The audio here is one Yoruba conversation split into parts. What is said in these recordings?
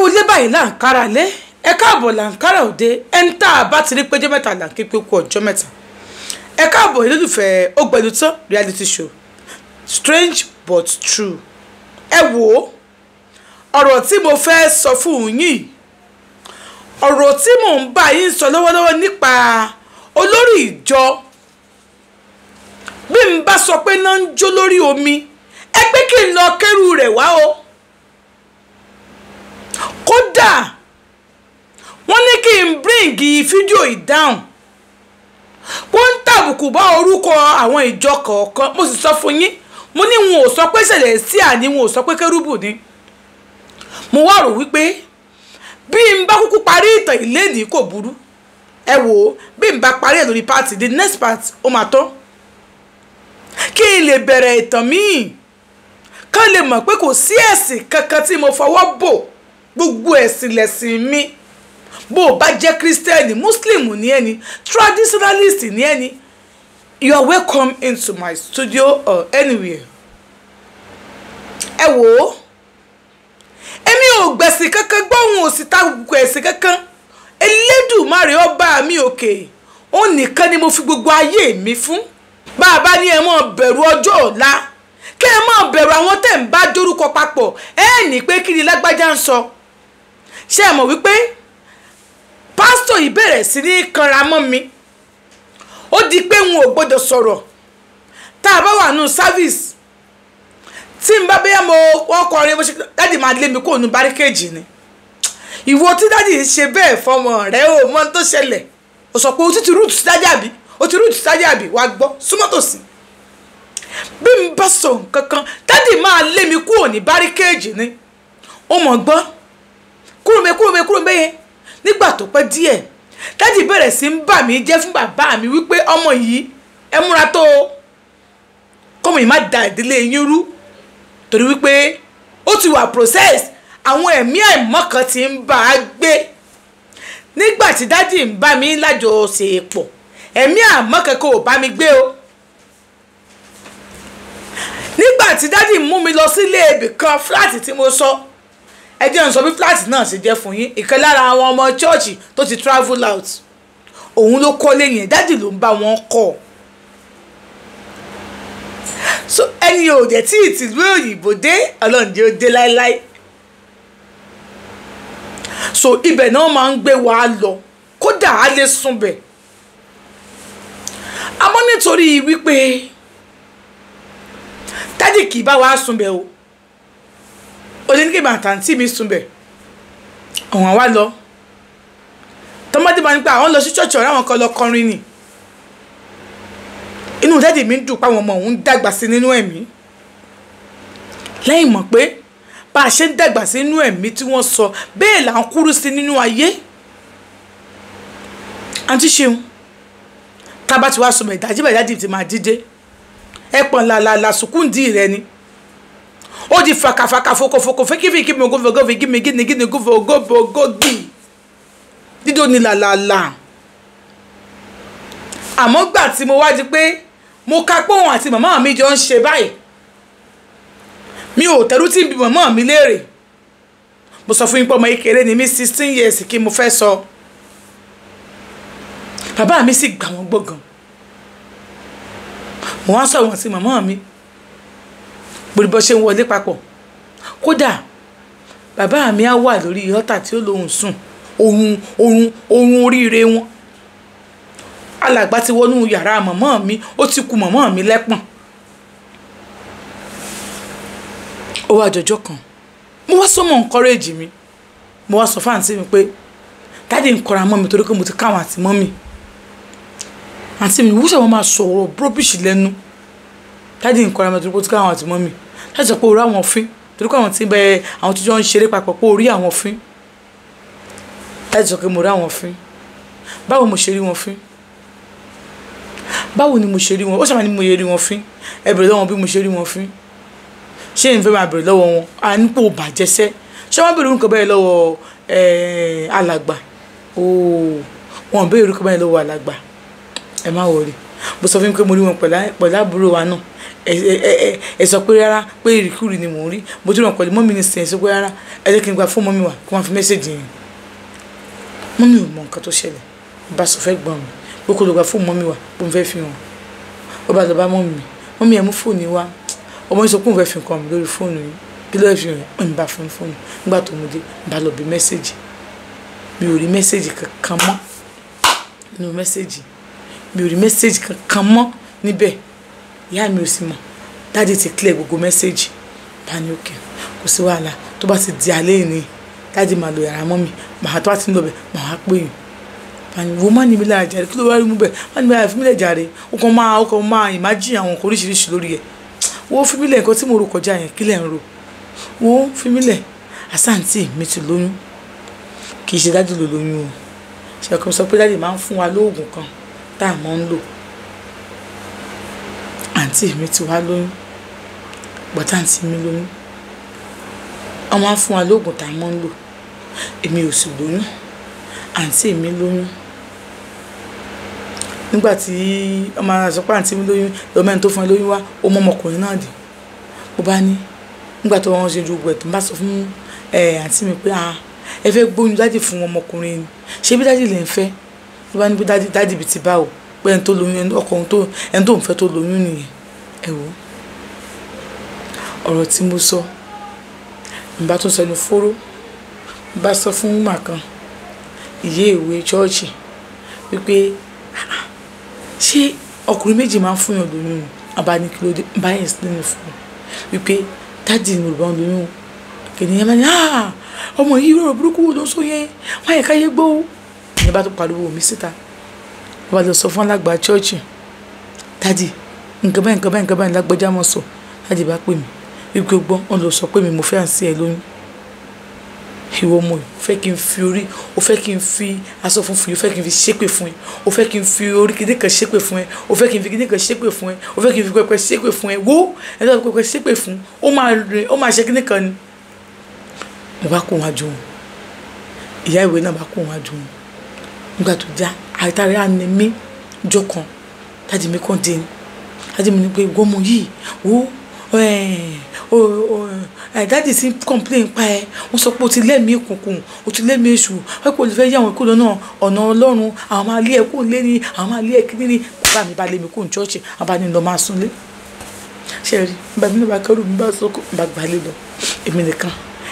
kú ilé báyìí láǹkárá lé ẹ káàbọ̀ láǹkárá òde ẹni tá a bá ti rí péjọ mẹ́ta là ń kí pé kú ọjọ́ mẹ́ta ẹ káàbọ̀ olólùfẹ́ Ògbẹ́lután reality show strange but true. ẹ wò ó ọ̀rọ̀ tí mo fẹ́ sọ fún yín ọ̀rọ̀ tí mò ń bá yín sọ lọ́wọ́lọ́wọ́ nípa olórí ìjọ bí n bá sọ pé náà ń jó lórí omi ẹ pé kí n lọ kẹ́rù rẹ̀ wá o kódà wọ́n ní kí n bíríǹgì fídíò ìdáhùn wọ́n ń tàbùkù bá orúkọ àwọn ìjọ kọ̀ọ̀kan mo sì sọ fún yín mo ní wọn ò sọ pé ṣẹlẹ̀ sí àní wọn ò sọ pé kérúbù ni mo wá rò wípé bí n bá kúkú parí ìtàn ìlédìí kò burú ẹ wò ó bí n bá parí ẹ̀ lórí pàtì the next part ó máa tán kí n lè bẹ̀rẹ̀ ìtàn míì kán lè mọ̀ pé kò sí ẹ̀sìn kankan tí mo fọwọ́ bò gbogbo ẹ̀sìn lẹ̀sìn mi bó o bá jẹ́ kírísítẹ́nì muslim ní ẹni traditionalist ní ẹni you are welcome into my studio or anywhere. ẹ wò ó èmi ò gbẹ̀sìn kankan gbóhùn òsì tàbùkù ẹ̀sìn kankan Elédùmarè ọba mi òkè òun nìkan ni mo fi gbogbo ayé mi fún bàbá ní ẹ mọ̀ bẹ̀rù ọjọ́ ọ̀la kẹ́ ẹ mọ̀ bẹ̀rù àwọn tẹ̀ ń bá dórúkọ papọ̀ ẹ ní pé kí ni lágbájá ń sọ ṣé ẹ mọ̀ wípé pásítọ̀ yìí bẹ̀rẹ̀ sí ní kanra mọ́ mi ó di pé n ò gbọ́dọ̀ sọ̀rọ̀ tá a bá wà nù service tí n bá bẹ́yà mo wọ́n kọrin bó ṣe dáàdì máa lé mi kó nu báríkéèjì ni ìwọ tí dáàdì ṣe bẹ́ẹ̀ fọmọ rẹ ò mọ tó ṣẹlẹ̀ ó sọ pé ó ti rúùtù sájà àbí ó ti rúùtù sájà àbí wàá gbọ́ súnmọ́ tòsí bí n bá sọ nǹkan kan dáàdì máa lé mi kúrò ní báríkéèjì ni ó mọ̀ gbọ́ kúrò mẹ́yẹn nígbà tó pẹ́ díẹ̀ dáàdì bẹ̀rẹ̀ sí ń bà mí jẹ́ fún bàbá mi wípé ọmọ yìí ẹ múra tó kọ́mọ yìí má da ìdílé yín rú torí wípé ó ti wà process àwọn ẹ̀mí àìmọ́ kan ti ń bá a gbé nígbà tí dáàdì ń bá mi lájọṣepọ̀ ẹ̀mí àìmọ́ kankan ò bá mi gbé o nígbà tí dáàdì mú mi lọ sílé ibì kan fúláàtì tí mo sọ ẹ jẹ́ n sọ bí fúláàtì náà ṣe jẹ́ fún yín ìkan lára àwọn ọmọ chọ́ọ̀chì tó ti travel out òun ló kọ́lé yẹn dáàdì ló ń bá wọn kọ́ so ẹni ò dẹ̀ tí ìtìlú òyìnbó dé ọlọ́ọ̀dẹ ó dé láéláé so ibẹ̀ náà máa ń gbé wa lọ kódà á lè sùn bẹ̀ àmọ́ nítorí wípé dáàdì kì í bá wa sùn bẹ̀ o ó ní kí bàtàntì mi sùn bẹ̀ ọ̀hún àwa lọ tọ́mọdé máa ń pa àwọn lọ sí ṣọ́ọ̀ṣì ọ̀rẹ́ àwọn kan lọ kọrin ni inú dáàdì mi ń dùn páwọn ọmọ òun dàgbà sí nínú ẹ̀mí lẹ́yìn mọ̀ pé bá a ṣe ń dàgbà sí nínú ẹ̀mí tí wọ́n sọ bẹ́ẹ̀ là ń kúrú sí nínú ayé àǹtí Ṣeun tá a bá ti wá sọmọ ìdájí bàjẹ́ dáàdì ti máa dídé ẹ pọ̀n làlàlà sùkúndì rẹ ni ó di fàkàfàkà fokòfokò fẹ́kífìkí mi ògófògófì gími gíni gófògófògógì dídó ni làlàlà àmọ́ gbà tí mo wá di pé mo ka pé òun àti màmá mi jọ ń ṣe báyìí mi ò tẹ́rù tí ń bi màmá mi léèrè mo sọ fún yín pé ọmọ ìkéré ni mi 16 years kí mo fẹ́ sọ bàbá mi sì gbà wọ́n gbọ̀ngàn mo wá sọ wọn sí màmá mi gbogbo ṣe ń wọlé papọ̀ kódà bàbá mi á wà lórí ọ̀tà tí ó lóhùn sùn ohun oríire wọn alàgbà ti wọnú yàrá màmá mi ó ti kù màmá mi lẹ́pọ̀n ó wá jọjọ́ kan mo wá sọmọ encourage mi mo wá sọ fáǹtì mi pé dáàdì ń kọra mọ́ mi torí pé mo ti káwọn àti mọ́ mi àǹtí mi wúṣọ̀ wọn máa sọ̀rọ̀ bróbìṣì lẹ́nu dáàdì ń kọra mọ́ torí pé mo ti káwọn àti mọ́ mi láti sọ pé orí àwọn fín torí pé àwọn tí bẹ àwọn tó jọ ń ṣeré papọ̀ pé orí àwọn fín láti sọ pé mo rí àwọn fín báwo mo ṣe rí wọn fín báwo ni mo ṣe rí wọn ó ṣàmà ní mo yẹ rí wọn fín ẹ bèrè lọ́wọ́ bí mo ṣe rí wọn fín ṣé n fẹ́ máa bèrè lọ́wọ́ wọn à ń pò bàjẹ́sẹ́ ṣé wọ́n bèrè orúkọ bẹ́ẹ̀ lọ́wọ́ alàgbà wọn bèrè orúkọ bẹ́ẹ̀ lọ́wọ́ alàgbà ẹ má wọrí mo sọ fún mi pé mo rí wọn pẹ̀lú àbúrò wa náà ẹ sọ pé rárá pé ìrìkúrì ni mò ń rí mo tún ràn pẹ̀lú mọ́mí ní sẹ́yìn sọ pé rárá ẹ jẹ́ kí n gba fún mọ́mí wa kí wọ́n fi mẹ́sẹ̀jì yẹn mọ́mí ò mọ nǹkan tó ṣẹlẹ̀ bá sọ fẹ́ gbọ́n mi pé kó lọ gba fún mọ́mí wa pé mo fẹ́ fi hàn ó bá lọ bá mọ́mí ẹ̀ mú fóònù wa ọmọ yìí sọ pé mo fẹ́ fi nǹkan mi lórí fóònù yìí kí ló fi hàn ẹ̀ ń bá fún fóònù nígbà tó mo dé bá lọ bí mẹ́sẹ̀jì mi ò rí mẹ́sẹ̀jì kankan mọ́ nínú mẹ́sẹ̀jì mi ò rí mẹ́sẹ̀jì kankan mọ́ níbẹ̀ ìyá mi ò sì mọ̀ dáàdi ti clear gbogbo mẹ́sẹ̀jì bá ní òkè kò sí wàhálà tó bá ti di alẹ́ ìní dáàdi máa lo yàrá mọ́ mi màá tó bá ti ń lọ bẹ̀ màá wá pè yín bá ní wo má ní mi lára jàre kí ló wá rí mú bẹ̀ má ní mi lára fi mí lẹ̀ jàre ó kàn máa imagine àwọn nǹkan oríṣiríṣi lórí ẹ̀ wo fi mí lẹ̀ nǹkan tí mo rò kọjá yẹn kí lẹ̀ ń rò wo fi mí lẹ̀ àsáǹtì mi ti lóyún kì í ṣe dáàdi ló lóyún o ṣe kò sọ pé dáàdi máa ń fún wa lóògùn kan tá a máa ń lò àǹtí mi ti wá lóyún bọ́tà àǹtí mi lóyún wọ́n máa ń fún wa lóògùn tá a máa ń lò èmi ò sì lóyún àǹtí mi lóyún nígbà tí ọmọ ara sọ pé àǹtí mi lóyún lọ́mọ ẹni tó fún ẹ lóyún wá ó mọ ọmọkùnrin náà dé mo bá ní nígbà tó wọ́n ṣe ju gbẹ̀ tó ń bá sọ fún àǹtí mi pé ẹ fẹ́ gbóyún dáàdì fún ọmọkùnrin ni ṣé bí dáàdì lè ń fẹ́ ló bá ní bí dáàdì bìí ti bá o pé ẹni tó lóyún ọkùnrin tó ẹni tó ń fẹ́ tó lóyún nìyẹn ẹ wò ọ̀rọ̀ tí mo sọ ìbá tó sẹnu fóró bá sọ fún màkàn ìyé ìwé chọ́ọ̀chì wípé ṣé ọkùnrin méjì máa ń fún yàn lóyún abánikílódé báyìí sílẹ̀ fún un wípé dáàdì ni olùbá lóyún kìnìyàn bá ní ọmọ yìí rọrọ burúkú ló ń sọ yẹn má yẹ káyé gbọ́ ìyẹn bá tó pariwo mi síta wọ́n bá lọ sọ fún alágbà chọ́ọ̀chì dáàdì nǹkan báyìí lágbájá mọ̀ sọ dáàdì bá pè mí wípé gbọ́ wọn lọ sọ pé mi mo fẹ́ àǹsí ẹ lóyún ìwọ ọmọ yìí ó fẹ́ kí n fi orí ó fẹ́ kí n fi aṣọ funfun yìí ó fẹ́ kí n fi ṣépè fún ẹ ó fẹ́ kí n fi orí kìdí kan ṣépè fún ẹ ó fẹ́ kí n fi kìdí kan ṣépè fún ẹ ó fẹ́ kí n fi pẹpẹ ṣépè fún ẹ wo ẹ lọ́ọ́ pẹpẹ ṣépè fún ó máa ṣe kíní kan ni mo bá kó wọn jù wọn ìyá ìwé náà bá kó wọn jù wọn nígbà tó já àìtàrí àná mi jọ kan dáàdì mi kàn dé ni dáàdì mi ní pé gbọ́mọ yìí wo dáàdì ti complain pa ẹ wọ́n sọ pé o ti lẹ́mìí òkùnkùn o ti lẹ́mìí èṣù wọ́n kò lè fẹ́ yá àwọn ìkó lọ́nà ọ̀nà ọlọ́run àwọn máa lé ẹ kó lé ní àwọn máa lé ẹ kí ní bàbá mi bá lé mi kó ní chọ́ọ̀chì àwọn bá ní lọ máa súnlé ṣe rí bàbá mi náà bá kẹ́rù mi bá sọ́kò bá gbà lé lọ èmi nìkan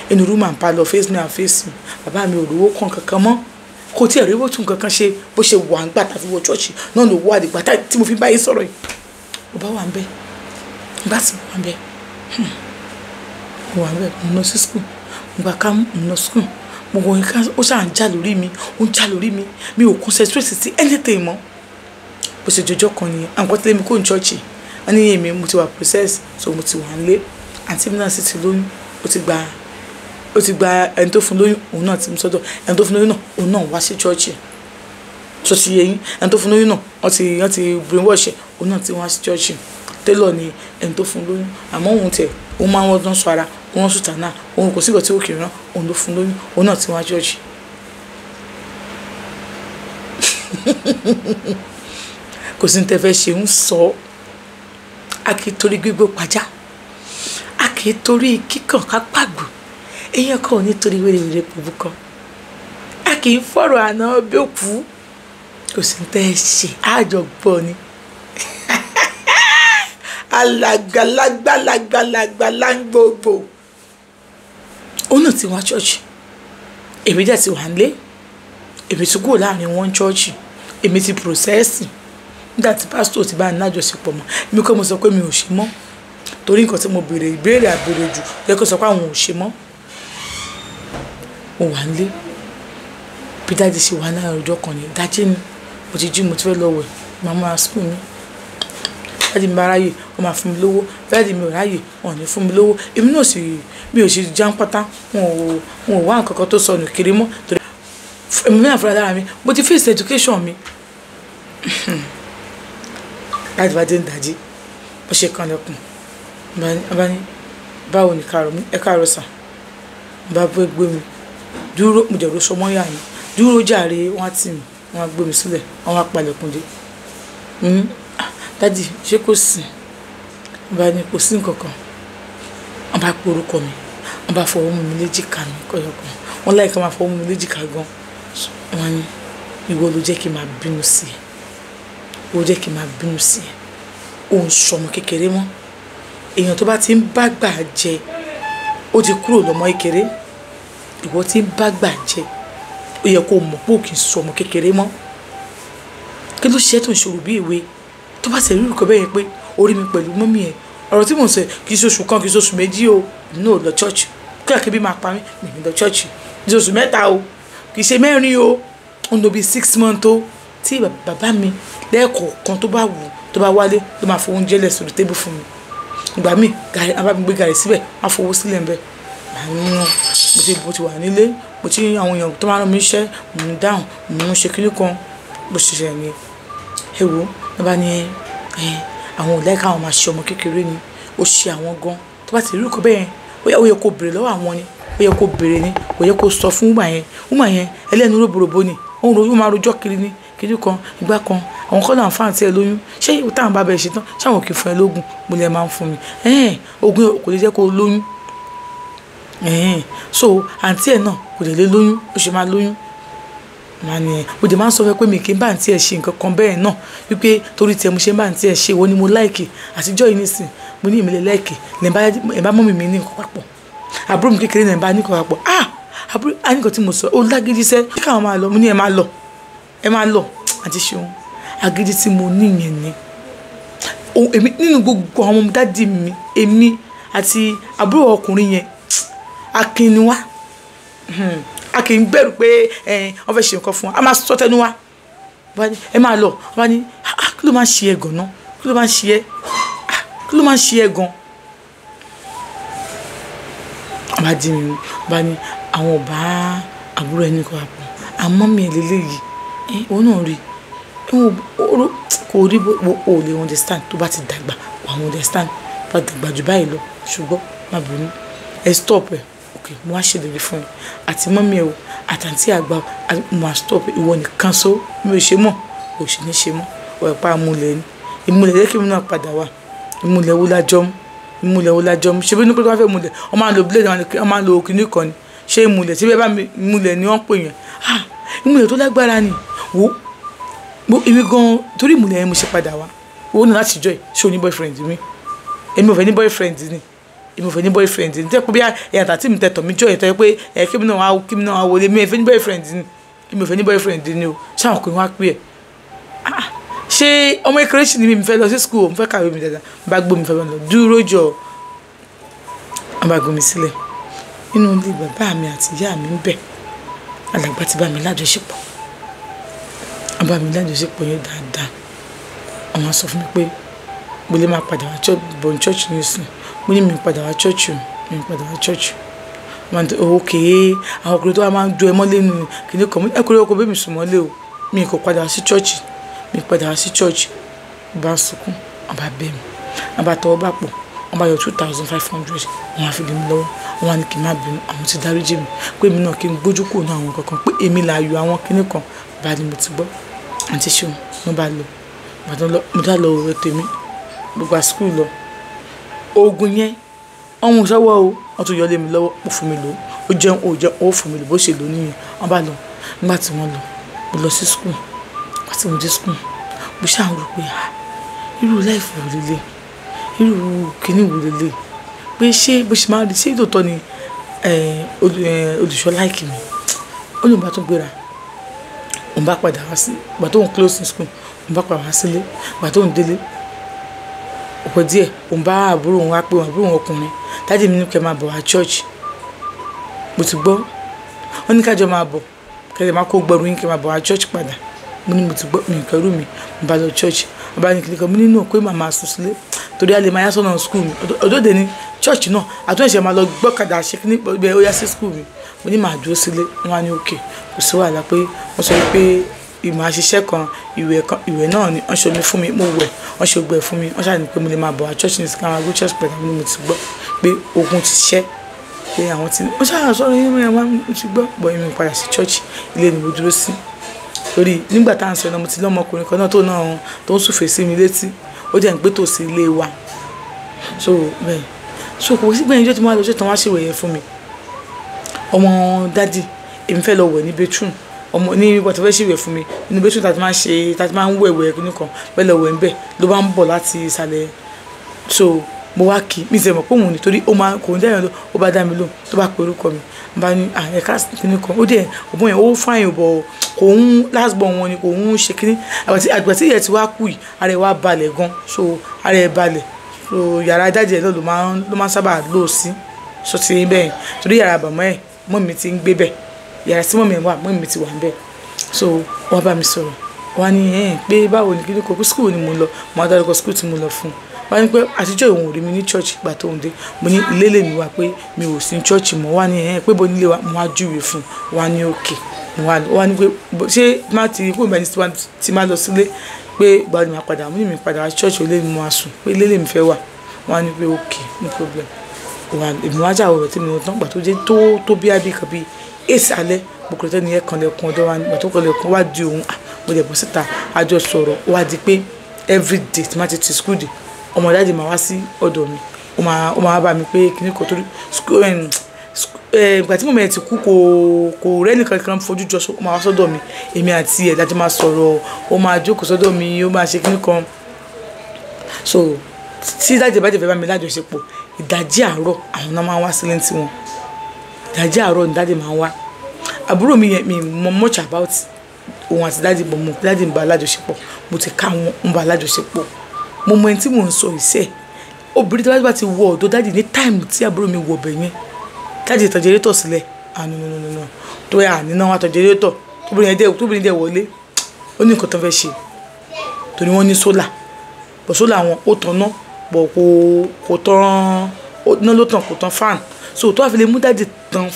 inú rúmà ń pa lọ face me and face me bàbá mi ò rówó kàn kankan mọ́ kò tí ẹ̀rí wọ́n tún kankan ṣe bó ṣe wà ń gbà tàbí wọ chọ́ọ̀chì náà ló wà àdìgbà tí mo fi báyìí sọ̀rọ̀ yìí mo bá wà ń bẹ́ nígbà tí mo wà ń bẹ́ mo wà ń bẹ́ mo lọ sí school mo gbà ká mo lọ school mo wọ nǹkan ó ṣáà ń já lórí mi ó ń já lórí mi mi ò concentrate sí anything mọ́ bó ṣe jọjọ́ kan nìyẹn àwọn kan tẹ́lẹ̀ mi kó ní chọ́ọ̀chì wọ́n ní èmi mo ti wà process so mo ti wà ń lé àǹtí mi náà sì ti lóyún ó ti gba ẹni tó fún lóyún òun náà ti mú sọ́dọ̀ ẹni tó fún lóyún náà òun náà wá sí chọ́ọ̀chì tó ti yẹ yín ẹni tó fún lóyún náà wọ́n ti brainwash òun náà ti wá sí chọ́ọ̀chì tẹ́lọ̀ ni ẹni tó fún lóyún àmọ́ òun tẹ̀ òun máa ń wọ́n sọ ara òun sùtà náà òun kò sígbà tí ó kiri náà òun ló fún lóyún òun náà ti wá chọ́ọ̀chì. kò sí ní tẹ́ fẹ́ ṣe ń sọ a kì í torí gbígbó pajá a kì í torí kíkàn ká pàgbò èèyàn kan ò ní torí wérewère pòbú kan a kì í fọ̀rọ̀ àná bí òkú kò sí tẹ́ ẹ ṣe àjọgbọ́ ni alàgbàlagbàlagbàlagbà gbogbo òun náà ti wá ṣọ́ọ̀ṣì èmi dẹ̀ ti wà ń lé èmi ti kúrò láàrin wọn ṣọ́ọ̀ṣì èmi ti pòrọ̀sẹ́ẹ̀sì nígbà tí pásítọ̀ ti bá ní lájọṣepọ̀ mọ́ èmi kọ́ mo sọ pé mi ò ṣe mọ́ torí nǹkan tí mo béèrè ìbéèrè àbèrè jù yẹ kó sọ pé àwọn ò ṣe mọ́ mo wà ń lé bí dáàdi ṣe wà láàrin ọjọ́ kan ní ìdájí ni mo ti jí mo ti fẹ́ lọ wẹ̀ màmá school mi dáàdi mi bá ráyè wọ́n máa fún mi lówó dáàdi mi ò ráyè wọ́n ò ní fún mi lówó èmi náà sì mi ò ṣe jẹun pátá wọn ò wá nǹkan kan tó sọnù kiri mọ́ torí èmi náà fúnra lára mi mo ti face education mi láti bá dé ń dájí bó ṣe kan lẹ́kùn bá ní báwo ni káàrọ̀ mi ẹ káàrọ̀ sàn bá gbé mi dúró mo jẹ̀rọ sọmọ́ yà mí dúró jàre wọ́n á tì mí wọ́n á gbé mi sílẹ̀ wọ́n á palẹ̀kùn dé dádì ṣé kò sí bá ní kò sí nǹkan kan wọ́n bá pe orúkọ mi wọ́n bá fọwọ́ mú mi léjìká mi kọ̀yọ̀kan wọ́n láì ká máa fọwọ́ mú mi léjìká gan wọ́n ní ìwọ ló jẹ́ kí n máa bínú sí ẹ ó jẹ́ kí n máa bínú sí ẹ ó ń sọmọ kékeré mọ́ èèyàn tó bá ti ń bá gbà jẹ ó ti kúrò lọ́mọ kékeré ìwọ tí ń bá gbà jẹ ó yẹ kó mọ̀ pé ò kì í sọmọ kékeré mọ́ kí ló ṣe tó ń ṣòro bí ìwé tó bá ṣe rí nǹkan bẹ́ẹ̀ yẹn pé orí mi pẹ̀lú mọ́mí ẹ̀ ọ̀rọ̀ tí mò ń sọ kì í ṣe oṣù kan kì í ṣe oṣù méjì o èmi náà lọ church kí àkébí máa pa mí èmi lọ church kì í ṣe oṣù mẹ́ta o kì í ṣe mẹ́rin o ó ń lo bíi 6 months o tí bàbá mi lẹ́ẹ̀kọ̀ọ̀kan tó bá wù tó bá wálé ló máa fowó oúnjẹ lẹ̀ sórí tébù fún mi ìgbà míì gàrí abá mi gbé gàrí síbẹ̀ máa fowó sílẹ̀ ń bẹ̀ mo ti wà nílé mo ti àwọn èèyàn tó máa rán mi iṣẹ́ mò ń dáhùn mò ń ṣe kíní kan bó ṣe ṣe ní ẹ wò ló bá ní àwọn ò láìka àwọn máa ṣe ọmọ kékeré ni ó ṣe àwọn gan tó bá ti rí nǹkan bẹ́ẹ̀ yẹn ó yẹ kó béèrè lọ́wọ́ àwọn ni ó yẹ kó béèrè ni ó yẹ kó sọ fún wúmà yẹn ẹlẹ́nu róbòròbó ni òun máa rojọ́ kiri ní kíní kan ìgbà kan àwọn kọ́ náà fáǹtì ẹ lóyún ṣé táwọn bá bẹ̀rẹ̀ ṣe tán ṣáwọn kì í fún ẹ lóògùn mo lè máa ń fún mi oògùn kò lè jẹ́ kó lóyún so àǹtí ẹ̀ náà kò lè lóyún ó ṣe máa lóyún màá ní ó dẹ̀ máa ń sọ fẹ́ pé mi kì í bá àǹtí ẹ̀ ṣe nǹkan kan bẹ́ẹ̀ náà wípé torí tiẹ̀ mo ṣe ń bá àǹtí ẹ̀ ṣe ìwọ ni mo láìkì àtijọ́ yìí nísìn mo ní ìmìlẹ̀ láìkì ẹ̀ bá mọ́mì mi ní nǹkan papọ̀ àbúrò mi kékeré náà ẹ̀ bá ní nǹkan papọ̀ àbúrò àníkàn tí mo sọ ó lágídí sẹ́ kí káwọn máa lọ mo ní ẹ máa lọ àti ṣeun agídí tí mo ní yẹn ni èmi nínú gbogbo àwọn ọmọ dádì mi èmi àti àbúrò ọkùnrin yẹn akin ni wá a kì í bẹ̀rù pé wọ́n fẹ́ ṣe nǹkan fún wa a máa sọ tẹnu wa ẹ máa lọ wọ́n bá ní kí ló máa ń ṣe ẹ gan náà kí ló máa ń ṣe ẹ gan wọ́n bá dì mí wọ́n bá ní àwọn ọba àbúrò ẹni kan àpò àmọ́ mi ẹ̀ lélẹ́yìí òun náà rí kò rí o lè understand tó bá ti dàgbà wà á understand bá dàgbà jù báyìí lọ ṣùgbọ́n má bínú ẹ stop ẹ ok mo wá ṣèlérí fún ẹ àti mọ́mí ẹ o àtàntí àgbà mo wá stop ìwọ nìkan so mi ò ṣe mọ́ ò ṣe ní ṣe mọ́ ọ̀ ẹ̀pá amúlẹ̀ ni ìmúlẹ̀ yẹ kí mi náà padà wá ìmúlẹ̀ wo lájọ́ mú ṣe bí nípa tó wá fẹ́ ìmúlẹ̀ wọ́n máa lo blade wọ́n máa lo kìnnì kan ni ṣé ìmúlẹ̀ tí bẹ́ẹ̀ bá ìmúlẹ̀ ni wọ́n pè yẹn ìmúlẹ̀ tó lágbára ni wo èmi gan torí ìmúlẹ̀ yẹn mo ṣe padà wá owó náà láti jọ ẹ̀ ṣé o ní boyfriend mi èmi ò fẹ́ ní boyfriend ni tẹ́ pé bí ẹ̀yà tàtí mi tẹ̀tọ̀ mi jọ ẹ̀ tẹ́ pé kí mi náà wá wọlé mi ò fẹ́ ní boyfriend ni èmi ò fẹ́ ní boyfriend ni o ṣáà ọkùnrin wá pé ẹ̀ ṣé ọmọ ìkéré ṣì ni mi fẹ́ lọ sí school mo fẹ́ kàwé mi dáadáa bá gbó mi fẹ́ lọ dúró jọ wọ́n bá gbó mi sílẹ̀ nínú ilé bàbá mi àti ìyá mi ń bẹ̀ alàgbà ti bá mi lájọṣepọ̀ yẹn dáadáa wọ́n sọ fún mi pé mo lè máa padà wá church nísìn mo ní mi padà wá church wọ́n ti òkè àwọn ọkùnrin tó wá máa ń jó ẹ mọ́lé nínú kìnìún kan ẹkùnrin ọkọ̀ bẹ́ẹ̀ mi sùn mọ́lé o mi kò padà wá sí church bá sunkún wọ́n bá bẹ̀ mí wọ́n bá tọwọ́ bá pọ̀ wọ́n bá yọ 2,500 wọ́n á fi lé mi lọ́wọ́ wọ́n á ní kí n má bínú àwọn ti dáríjì mi pé èmi náà kí n gbójú kúrò ní àwọn kankan pé èmi là yọ àwọn kinní kan bá ní mo ti gbọ́ àti ṣeun mo bá lọ mo dá lọ rẹ tèmi gbogbo àsìkò lọ oògùn yẹn ọmọ ìṣọwọ́ o wọ́n tún yọ lé mi lọ́wọ́ ó fún mi lò ó jẹun ó fún mi lò bó ṣe lò nìyẹn wọ́n bá lọ nígbà tí wọ́n lọ mo lọ sí skul nígbà tí mo dé skul mo ṣáà rò pé irú láìfù wò lélẹ̀ irú kìíní wò lélẹ̀ pé ṣé bó ṣe máa rí ṣé ìdòtọ́ ni olùṣọ́ láìkì mi ó ní ìgbà tó gbéra òun bá padà wá sí ìgbà tó ń close in school òun bá padà wá sílé ìgbà tó ń délé ọ̀pọ̀ díẹ̀ òun bá àbúrò òun wá pé àbúrò òun ọkùnrin dájú mi ní kẹ́ máa bọ̀ wá church mo ti gbọ́ wọ́n ní kájọ máa bọ̀ kẹ́lẹ́ máa kó gbẹrù yín kẹ́ máa bọ̀ wá church padà mo ní mo ti gbọ́ mi nǹkan rú mi mo bá lọ church mo bá ní kìlìkan mo nínú pé màmá sùn sílé torí a lè máa yá sọ́nà school mi òdòdó ní church náà àtúnṣe máa lọ gbọ́kadà ṣe kí ní ibẹ̀ ó yá sí school mi mo ní màá dúró sílé wọn á ní òkè kò sí wàhálà pé wọ́n sọ pé ìmọ̀ àṣìṣe kan ìwé náà ni wọ́n ṣe omi fún mi mo wẹ̀ wọ́n ṣe gbẹ̀ fún mi wọ́n ṣàní pé mo lè máa bọ̀ wá church ní sika máa gbé church pẹ̀lú àwọn mo ti gbọ́ pé ogun ti ṣẹ́ pé àwọn ti wọ́n ṣàrà sọ̀rọ̀ yín mọ́ ẹ̀wọ̀n mo ti gbọ́ bọ̀ èmi padà sí church ilé ni mo dúró sí torí nígbà tá à ń sọ náà mo ti lọ́mọkùnrin kan náà tó ń sùfè sí mi létí ó jẹ́ ń pé tòsí ilé wa so bẹ́ẹ̀ so kò sí gbẹ̀yìn ọjọ́ tí mo wá lọ ṣètàn wá sí ìwẹ̀ yẹn fún mi ọmọ dádì èmi fẹ́ lọ wẹ̀ ní bedroom ọmọ ní bọ́tọ̀ fẹ́ ṣèwẹ̀ fún mi nínú bedroom tàti máa ń wẹ̀wẹ̀ nìkan fẹ́ lọ wẹ̀ ń bẹ̀ ló bá ń bọ̀ láti ìsàlẹ̀ so mo wá kí mi sẹ̀ mọ̀ pé òun nítorí ó máa kò ń dẹ́yìn lọ ó bá dá mi lóhùn tó bá pe orúkọ mi bá ní ẹ̀ka kíní kan ó dẹ̀ ọ̀bọ̀n yẹn ó fáyìn bọ̀ kò ń last born wọn ni kò ń ṣe kíní àgbà tí ìyẹn ti wá kú yìí ara ẹ̀ wá balẹ̀ gan so ara ẹ̀ balẹ̀ so yàrá dájẹ́ ẹ̀ náà ló máa ń sábà lò sí so ti bẹ́ẹ̀ torí yàrá bàmọ́ ẹ̀ mọ́ mi ti ń gbé bẹ́ẹ̀ yàrá tí mọ́ mi wà mọ́ mi ti wà ń bẹ́ẹ̀ so wọ́n bá mi sọ̀rọ̀ wọ́n ní pé báwo ni kíní kan school ni mo lọ mo á dárúkọ school tí mo lọ fún wọ́n ní pé àtijọ́ ìwọ̀n ò rí mi ní church ìgbà tó ń dé mo ní ilé lè mi wá pé mi ò sí church mọ́ wá ní pé bo nílé wa mo wá júwe fún wa ní òkè wá ní pé ṣé má ti kó ìgbà ní ti má lọ sílé pé ìgbà ni màá padà mo ní mi padà wá church ilé mi mo wá sùn pé ilé lè mi fẹ́ wà wọ́n ní pé òkè no problem èmi wá jà ọ̀rọ̀ tí mi ò tán gbà tó dé tó bí abí kan bí èsì alẹ́ mo kò tẹ́ ni ẹ̀ kan lẹ́kùn ọ̀dọ́ wa nígbà tó kọ́ lẹ́kùn wá di òun mo dẹ̀ bọ́ síta àjọ sọ̀rọ̀ wá di pé everyday tí má ti school dé ọmọ dáàdì máa wá sí ọ̀dọ̀ mi ó máa bá mi pé kíní kò torí ìgbà tí mọ̀mọ́ ẹ̀ ti kú kò rẹ́ni kankan fojú jọ ó máa wá sọ́dọ̀ mi èmi àti ẹ̀ dájú máa sọ̀rọ̀ ó máa jókòó sọ́dọ̀ mi ó máa ṣe kíní kan so tí dáàdì bá dẹ̀ fẹ́ bá mi lájọṣepọ̀ ìdajì àárọ̀ àwọn náà máa wá sílé tí wọn ìdajì àárọ̀ ni dáàdì máa wá àbúrò mi yẹn mi mọ much about òun àti dáàdì bọ̀ mọ́ dáàdì ń bá lájọṣepọ̀ mo ti ká wọn ń bá lájọṣepọ̀ mo mọ ẹni tí mò ń sọ ìṣe obìnrin tí wọ́n bá ti wọ ọ̀dọ̀ dáàdì ní táìmù tí àbúrò mi wọ ọbẹ̀ yẹn dáàdì tọ jẹrẹtọ̀ sílẹ̀ no tó yà á níná wa tọ jẹrẹtọ̀ tóbìnrin dẹ̀ wọlé ó ní nǹkan tó fẹ́ ṣe torí wọ́n ní sólà bọ̀ sólà wọn ó tán náà bọ̀ kò tán náà ló tàn kò tán fan so tó wà fi lè mú dáàdì tán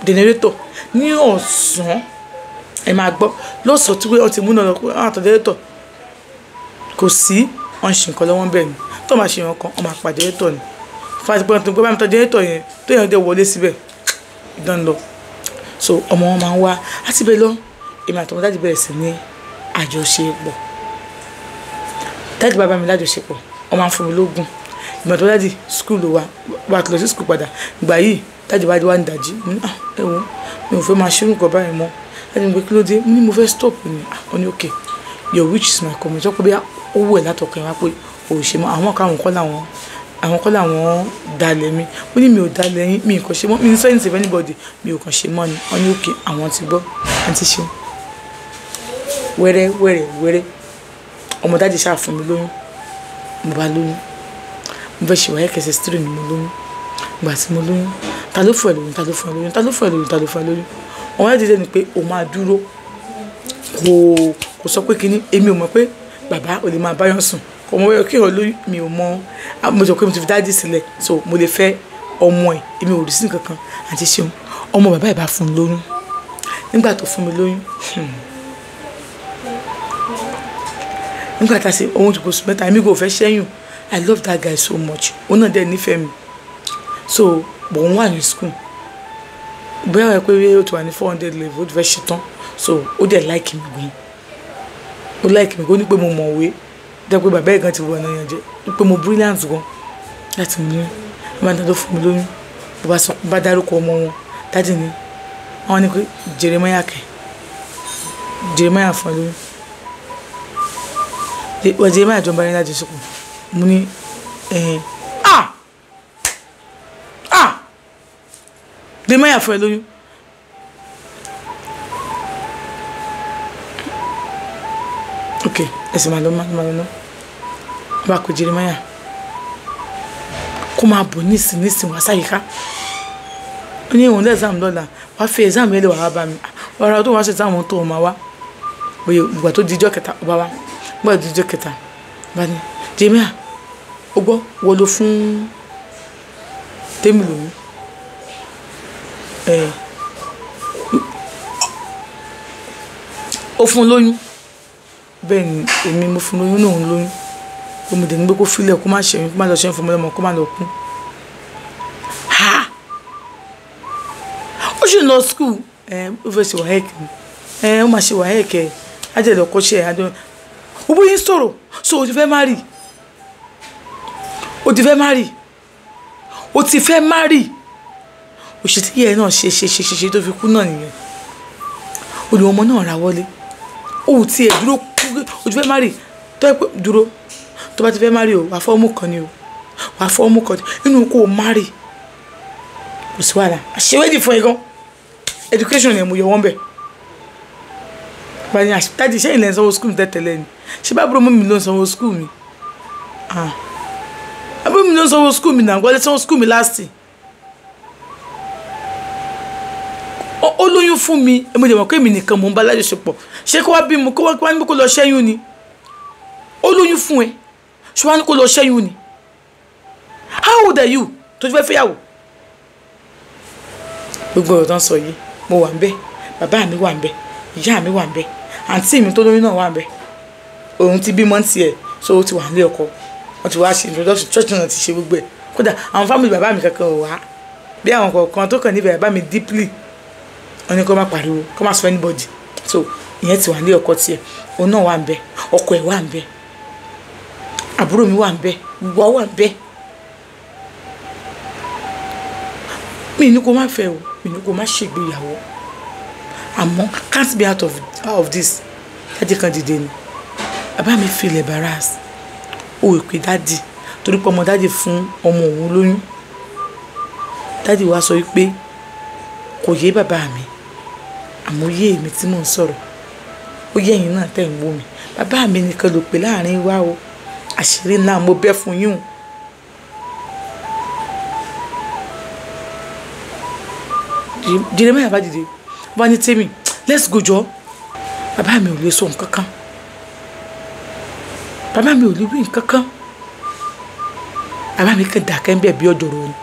jẹrẹtọ̀ ní ọ̀sán ẹ máa gbọ́ lọ́sàn-án tí wọ́n ti mú náà lọ pé àwọn àtọ̀jẹ́rẹ́tọ̀ kò sí wọ́n ṣe nǹkan lọ́wọ́ bẹ́ẹ̀ ni tó máa ṣe ìwọ̀n kan wọ́n máa pàdé jẹ́rẹ́tọ̀ ni fàtìpọ̀ tó gbé bá mi tọ́ jẹ́rẹ́tọ̀ yẹn tó yẹn dé wọlé síbẹ̀ ìdán lọ so ọmọ wọn máa ń wá láti bẹ́ẹ̀ lọ èmi àtọmọ dáàdì bẹ̀rẹ̀ sí ní àjọṣepọ̀ dáàdì bàbá mi lájọṣepọ̀ wọ́n máa ń fún mi lógún ìgbà tó dáàdì skul wa wà tó lọ sí skul padà ìgbà yìí dáàdì wá ń dàjí ẹ̀wọ̀n mi ò fẹ́ máa ṣírùn kọ báyìí mọ́ ẹni gbé kí ló dé ní mo fẹ́ stop ni ó ní okay your wish is my command sọ pé bí ó wù ẹ́ látọkàn wá pé ò ṣe mọ́ àwọn kọ́ làwọn dalẹ̀ mi ó ní mi ò dalẹ̀ yín mi kàn ṣe mọ́ mi ní sẹ́yìn save anybody mi ò kàn ṣe mọ́ ni wọ́n ní okay àwọn ti gbọ́ àti ṣe wẹ́rẹ́ ọmọ dáàdì ṣáà fún mi lóyún mo bá lóyún mo fẹ́ ṣe wáyé kẹsẹ̀ stiri ni mo lóyún ìgbà tí mo lóyún ta ló fún ẹ lóyún wọ́n wá dídé ni pé o máa dúró kò sọ pé kíní èmi ò mọ̀ pé bàbá ò lè máa báyọ̀ sùn kò mọ̀ kí ọ lóyún mi ò mọ̀ mo jọ pé mo ti fi dáàdì sílẹ̀ so mo lè fẹ́ ọmọ ẹ̀ èmi ò rí sí nǹkan kan àti ṣeun ọmọ bàbá ẹ̀ bá fún un lóyún nígbà tó fún mi lóyún nígbà tá a ṣe ohun tó kò sùn mẹ́ta èmi kò fẹ́ ṣẹ́yìn I love that guy so much òun náà dẹ̀ nífẹ̀ẹ́ mi so bọ̀ òun wà ní school bóyá wà pé ó ti wà ní 400 level ó ti fẹ́ ṣe tán so ó dẹ̀ like mi gan ó like mi gan ó ní pé mo mọ̀wé jẹ́ pé bàbá ẹ̀ gan ti wọ ọ̀nà yẹn jẹ́ pé mo brilliant gan láti mú yín bá dáadọ́ fún mi lóyún bá dárúkọ ọmọ wọn dájú ni wọ́n ní pé Jeremiah fún ẹ lóyún wọ́n Jeremiah jọ ń bá yín láti ṣùkú mo ní Jeremiah fún ẹ lóyún ok ẹsẹ̀ máa lọ bá kó Jeremiah kó máa bọ̀ nísìn wá sáyíká ó ní ìwọ̀n exam lọ́la wá fi exam yẹn lè wà bá mi ọ̀rọ̀ tó wá ṣe exam tó máa wá bóyá ìgbà tó di ijọ́ kẹta ó bá wá ìgbà tó di ijọ́ kẹta bá ní Jeremiah ó gbọ́ wọ́n ló fún tèmi lóyún ó fún lóyún bẹ́ẹ̀ ni èmi mo fún lóyún náà lóyún ó mo dẹ̀ ní pé kó filẹ̀ kó má ṣẹ́yìn kó má lọ ṣẹ́yìn fún ọmọlọ́mọ kó má lọ kú ó ṣì ń lọ skul ó fẹ́ ṣe wàhẹ́ẹ̀kì ó máa ṣe wàhẹ́ẹ̀kì ajẹ́ lọ kọ́ṣẹ́ adó ó bóyá ń sọ̀rọ̀ so ó ti fẹ́ má rì o ti fẹ́ marry o ti fẹ́ marry òṣètí yẹn náà ṣe tó fi kú náà nìyẹn olùwọ́n ọmọ náà ra wọlé o ti ẹ̀ dúró o ti fẹ́ marry tó ẹ pé dúró tó bá ti fẹ́ marry o wà fọ́ ọmú kan ni o wà fọ́ ọmú kan nínú kó o marry kò sí wàhálà àṣewédì fún ẹ gan education yẹn mo yọ wọ́n bẹ̀ báyìí àṣìtájì ṣé ìlẹ̀ ń sanwó school mi tẹ́tẹ̀lẹ́ ni ṣé bá búrò mú mi ló ń sanwó school mi àbúrò mi ló ń sanwó school mi náà gbọ́dọ̀ sanwó school mi last ó lóyún fún mi èmi dẹ̀ mọ̀ pé èmi nìkan mò ń bá lájọṣepọ̀ ṣé kó wá bí mo kó wá ní kó lọ ṣẹ́yún ni ó lóyún fún ẹ ṣé wá ní kó lọ ṣẹ́yún ni how old are you tó ti fẹ́ fẹ́yàwó gbogbo ọ̀rọ̀ tó ń sọ yìí mo wà ń bẹ̀ bàbá mi wà ń bẹ̀ ìyá mi wà ń bẹ̀ àǹtí mi tó lóyún náà wà ń bẹ̀ òun ti bímọ tiẹ̀ so ó ti wà nílé ọkọ wọ́n ti wá ṣe introduction church náà ti ṣe gbogbo ẹ̀ kódà àwọn family bàbá mi kankan ò wá bí àwọn kọ̀ọ̀kan tó kàn níbẹ̀ bàbá mi deeply wọ́n ní kó má pariwo kó má sọ anybody so ìyẹn ti wà nílé ọkọ tiẹ̀ òun náà wà ń bẹ̀ ọkọ ẹ̀ wà ń bẹ̀ àbúrò mi wà ń bẹ̀ gbogbo wà ń bẹ̀ mi ní kó má fẹ́ o mi ní kó má ṣègbéyàwó àmọ́ can't be out of this dájú kan dìde ni bàbá mi feel embarrassed ó wè pé dáàdì torí pé ọmọ dáàdì fún ọmọ òun lóyún dáàdì wa sọ wípé kò yé bàbá mi àmọ́ yé èmi tí mò ń sọ̀rọ̀ ó yé ẹ̀yin náà tẹ̀ ń wò mí bàbá mi nìkan ló pè láàrin wa o àṣírí ńlá mo bẹ́ fún yín o. Jeremiah bá dìde bá ní tèmi let's go jọ bàbá mi ò lè sọ nǹkan kan bàbá mi ò lè wí nǹkan kan bàbá mi kàn dákẹ́ ń bẹ̀ bí ọ̀dọ̀rọ̀ ni